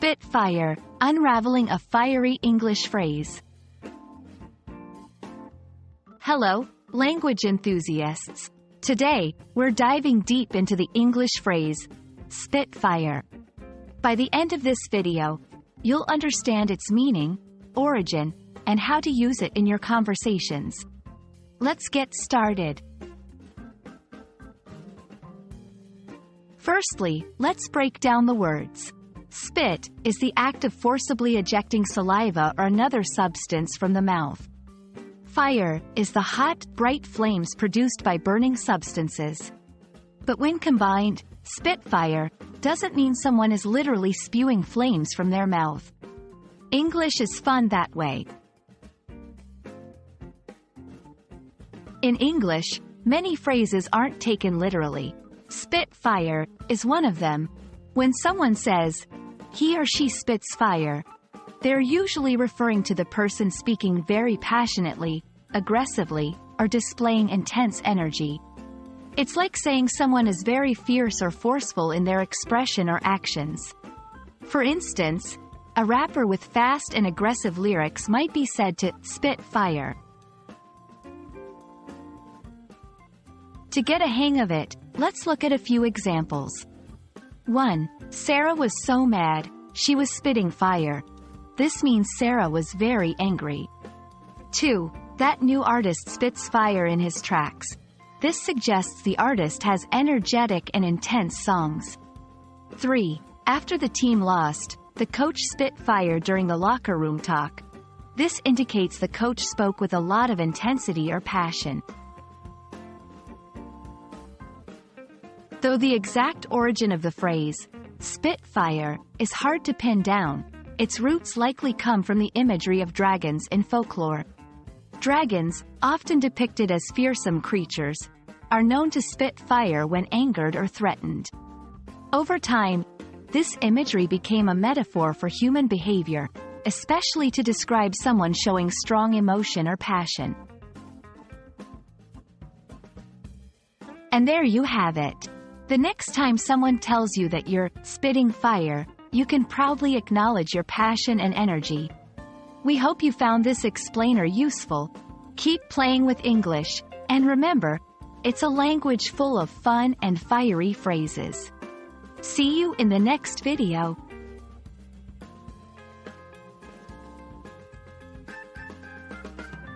Spitfire, unraveling a fiery English phrase. Hello, language enthusiasts. Today, we're diving deep into the English phrase, Spitfire. By the end of this video, you'll understand its meaning, origin, and how to use it in your conversations. Let's get started. Firstly, let's break down the words. Spit is the act of forcibly ejecting saliva or another substance from the mouth. Fire is the hot, bright flames produced by burning substances. But when combined, spitfire doesn't mean someone is literally spewing flames from their mouth. English is fun that way. In English, many phrases aren't taken literally. Spitfire is one of them. When someone says, he or she spits fire, they're usually referring to the person speaking very passionately, aggressively, or displaying intense energy. It's like saying someone is very fierce or forceful in their expression or actions. For instance, a rapper with fast and aggressive lyrics might be said to spit fire. To get a hang of it, let's look at a few examples. 1. Sarah was so mad, she was spitting fire. This means Sarah was very angry. 2. That new artist spits fire in his tracks. This suggests the artist has energetic and intense songs. 3. After the team lost, the coach spit fire during the locker room talk. This indicates the coach spoke with a lot of intensity or passion. Though the exact origin of the phrase, spitfire, is hard to pin down, its roots likely come from the imagery of dragons in folklore. Dragons, often depicted as fearsome creatures, are known to spit fire when angered or threatened. Over time, this imagery became a metaphor for human behavior, especially to describe someone showing strong emotion or passion. And there you have it. The next time someone tells you that you're spitting fire, you can proudly acknowledge your passion and energy. We hope you found this explainer useful. Keep playing with English, and remember, it's a language full of fun and fiery phrases. See you in the next video.